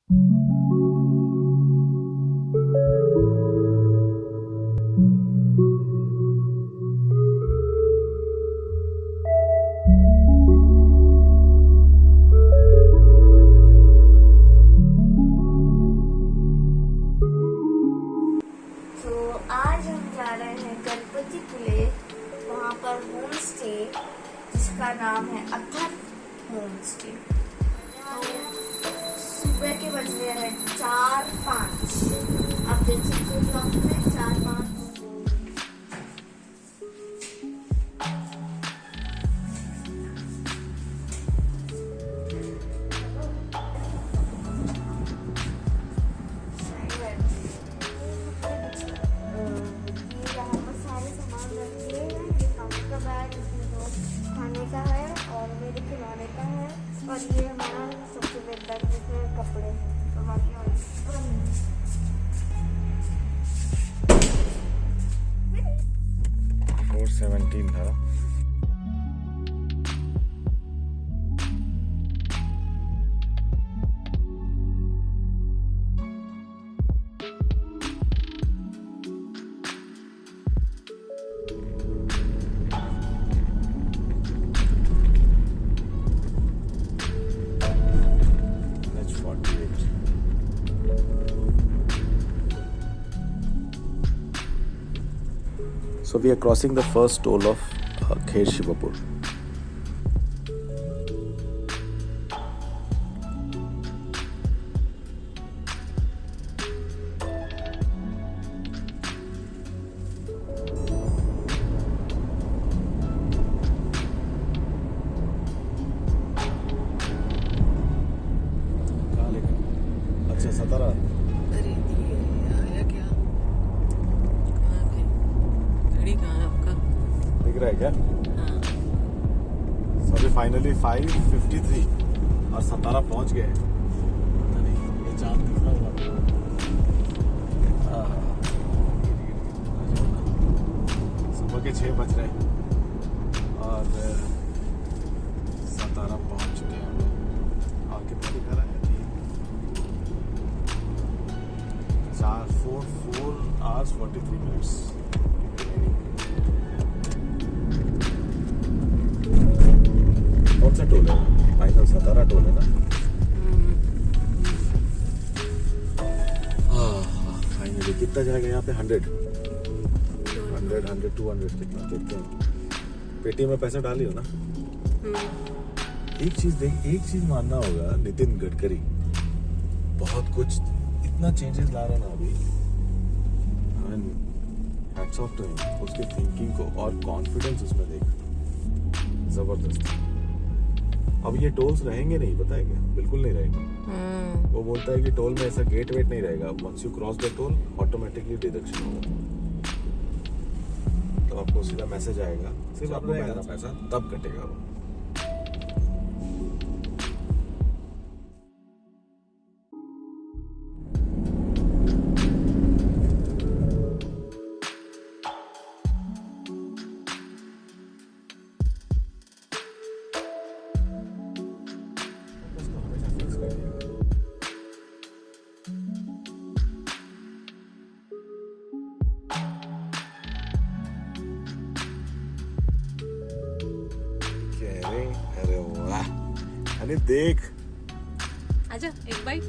आज हम जा रहे हैं गणपतिपुले, वहाँ पर होम स्टे जिसका नाम है अथर होम स्टे। तो सुबह के बज रहे हैं 4-5। आप देख सकते हो क्लॉक में 4-5। और ये हमारा सबसे बेड बैग जिसमें कपड़े हैं, तो बाकी और 417 था। So we are crossing the first toll of Kher Shivapur. अच्छा सतारा दिख रहा है क्या? सभी फाइनली 5:53 और सतारा पहुंच गए। पता नहीं ये चांद दिख रहा होगा। सुबह के 6 बज रहे और सतारा पहुंच चुके हैं हम लोग। और कितना दिखा रहा है? 4 hours 43 minutes। कौन सा टोल है? फाइनल सतारा टोल है ना? फाइनली कितना जाएगा यहाँ पे? 100, 200 कितना देखते हैं। पेटी में पैसा डाली हो ना? एक चीज मानना होगा, नितिन गडकरी बहुत कुछ इतना चेंजेस ला रहा ना अभी। हैट्स ऑफ टू हिम, उसके थिंकिंग को और कॉन्फिडेंस उसमें देख, जबरदस्त। अब ये टोल्स रहेंगे नहीं, पता है क्या? बिल्कुल नहीं रहेंगे। वो बोलता है कि टोल में ऐसा गेट वेट नहीं रहेगा। Once you cross the toll automatically deduction होगा। तो आपको सीधा मैसेज आएगा, सिर्फ आपको बैलेंस पैसा तब कटेगा वो। अरे वाह, अरे देख। आजा एक बाइट।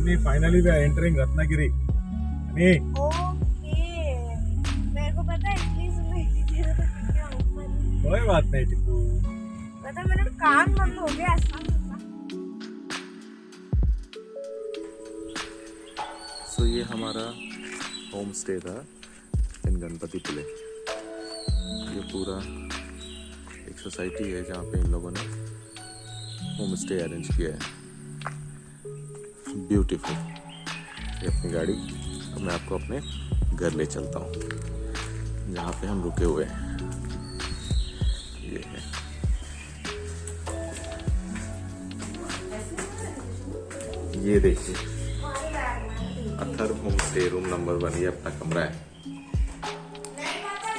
नहीं finally we are entering Ratnagiri. Okay, मेरे को पता है प्लीज कोई बात नहीं टिप्पू, पता मेरा कान बंद हो गया। सो ये हमारा होम स्टे था इन गणपतिपुले। ये पूरा एक सोसाइटी है जहाँ पे इन लोगों ने होम स्टे अरेंज किया है। ब्यूटीफुल। ये अपनी गाड़ी, अब मैं आपको अपने घर ले चलता हूँ जहाँ पे हम रुके हुए हैं। ये है ये देखिए Athar home stay room number 1, ये अपना कमरा है।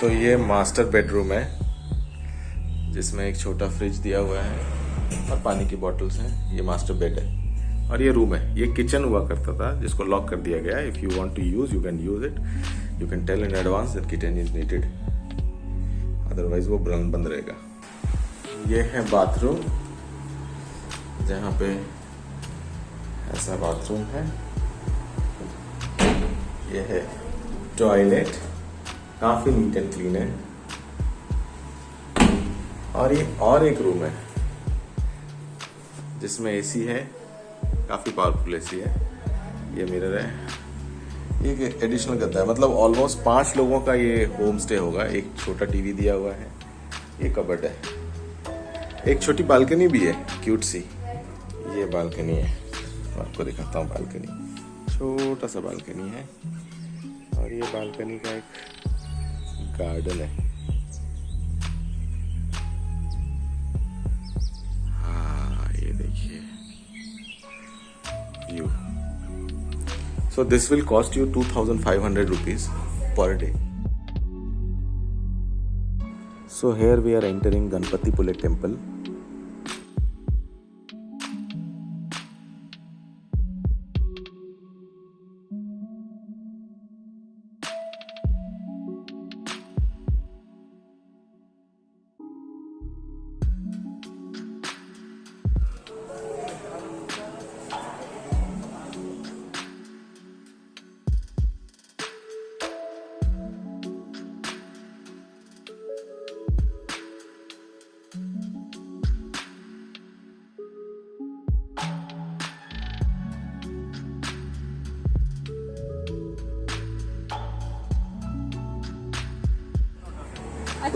तो ये मास्टर बेडरूम है जिसमें एक छोटा फ्रिज दिया हुआ है और पानी की बॉटल्स हैं। ये मास्टर बेड है और ये रूम है। ये किचन हुआ करता था जिसको लॉक कर दिया गया है। If you want to use you can use it, you can tell in advance that kitchen is needed, otherwise वो बंद रहेगा। ये है बाथरूम, जहाँ पे ऐसा बाथरूम है। ये है टॉयलेट, काफी नीट एंड क्लीन है। और ये और एक रूम है जिसमें एसी है, काफी पावरफुल एसी है। ये मिरर है, ये एडिशनल गद्दा है। मतलब ऑलमोस्ट 5 लोगों का ये होम स्टे होगा। एक छोटा टीवी दिया हुआ है, ये कबर्ड है, एक छोटी बालकनी भी है क्यूट सी। ये बालकनी है, आपको दिखाता हूँ बालकनी। छोटा सा बालकनी है और ये बालकनी का एक गार्डन है। हाँ ये देखिए view. So this will cost you 2,500 rupees per day. So here we are entering Ganpatipule temple.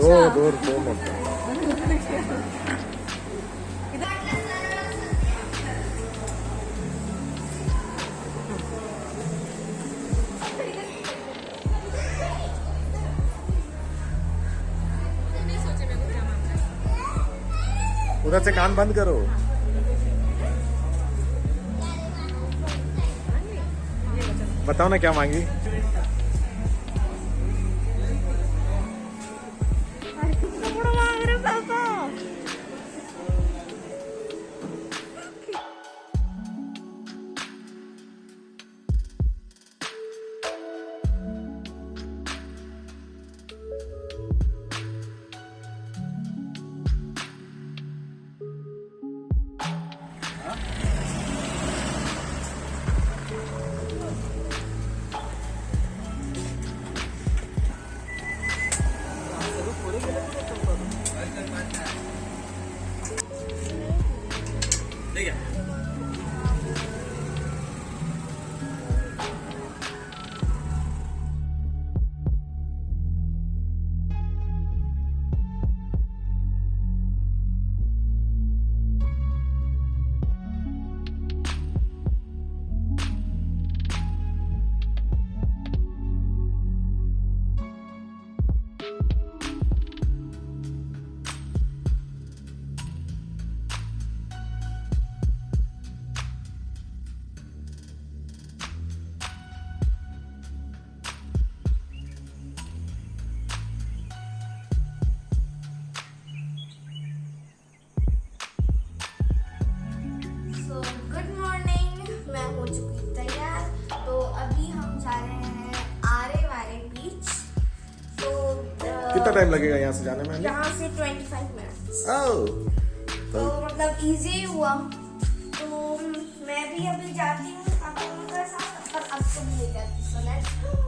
दो मत। उधर से कान बंद करो। बताओ ना क्या मांगी। कितना टाइम लगेगा यहाँ से जाने में? यहाँ से 25 मिनट्स। तो मतलब इजी हुआ। तो मैं भी अभी जाती हूँ आपके साथ, पर आपको भी ले जाती हूँ। So let's go.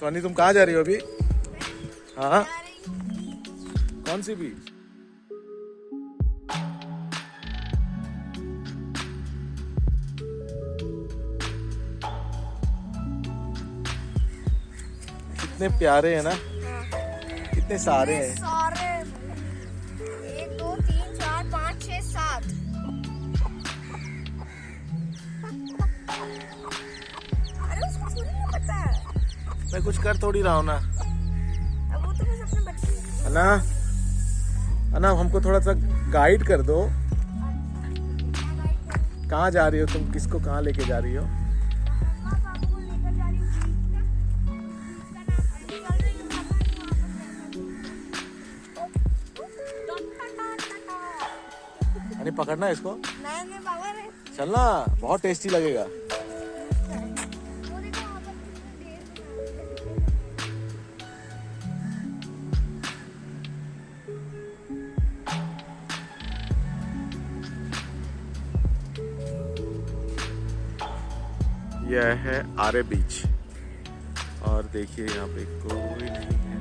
सोनी तुम कहाँ जा रही हो अभी? हाँ, कौन सी बीच? कितने प्यारे हैं ना, कितने सारे हैं। सारे 1 2 3 4 5 6 7। अरे उसको थोड़ी ना पता है। मैं कुछ कर थोड़ी रहा हूँ ना। अब वो तो बस अपने बच्चे। अना, अना हमको थोड़ा सा गाइड कर दो। कहाँ जा रही हो तुम? किसको कहाँ लेके जा रही हो? अरे पकड़ना है इसको। नहीं बाबा रे। चलना, बहुत टेस्टी लगेगा। यह है आरे बीच और देखिए यहाँ पे कोई नहीं है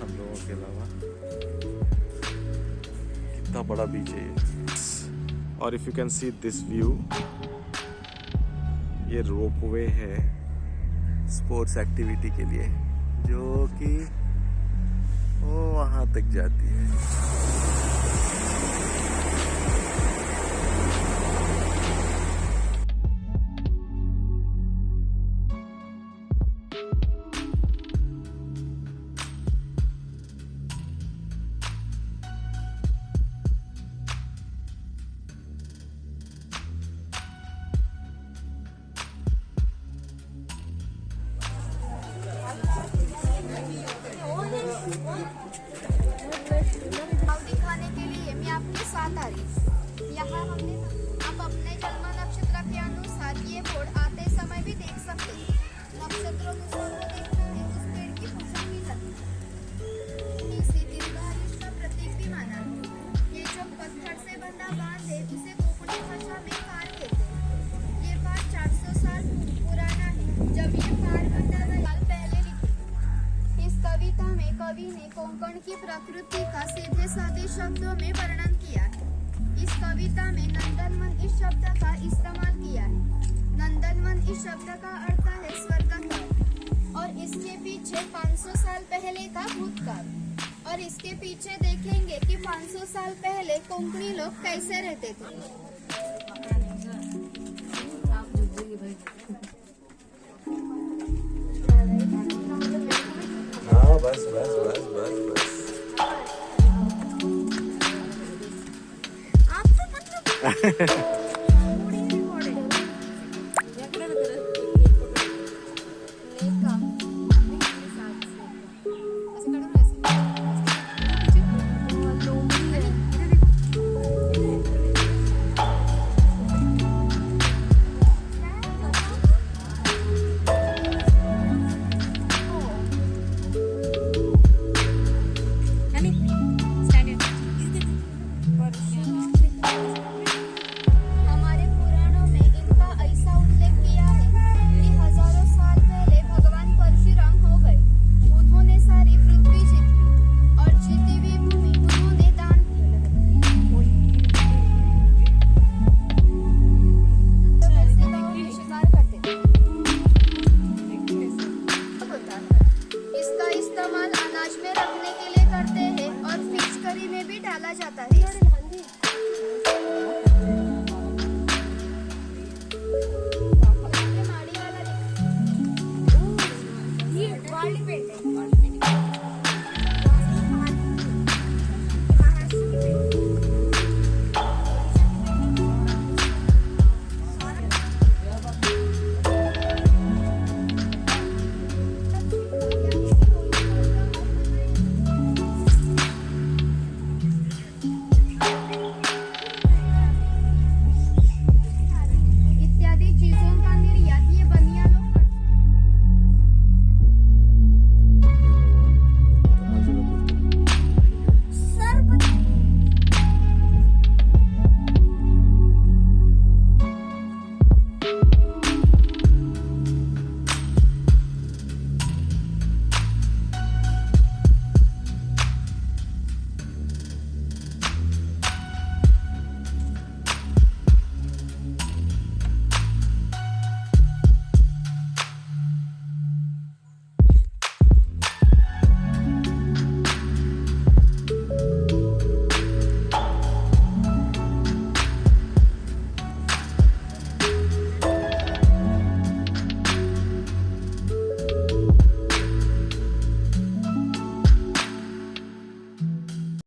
हम लोगों के अलावा। कितना बड़ा बीच है ये। और if you can see this view, ये रोपवे है स्पोर्ट्स एक्टिविटी के लिए जो कि वो वहां तक जाती है। दिखाने के लिए मैं आपके साथ आ रही। यहाँ हमने आप अपने जन्म नक्षत्र के अनुसार ये बोर्ड आते समय भी देख सकते हैं। नक्षत्रों के साथ वो देखना है उस पेड़ की पूजा की जाती है। इसे दीर्घायुष का प्रतीक भी माना है। ये जो पत्थर से बंधा बांध है उसे कोंकणी भाषा में पार कहते हैं। ये पार 400 साल पुराना है। जब ये पार बंधा साल पहले लिखी। इस कविता में कवि ने कोंकण की प्रकृति का सीधे साधे शब्दों में वर्णन किया है। इस कविता में नंदनवन इस शब्द का इस्तेमाल किया है। नंदनवन इस शब्द का अर्थ है स्वर्ग का और इसके पीछे 500 साल पहले का भूतकाल। और इसके पीछे देखेंगे कि 500 साल पहले कोंकणी लोग कैसे रहते थे। हाँ बस बस बस बस बस। आप तो मतलब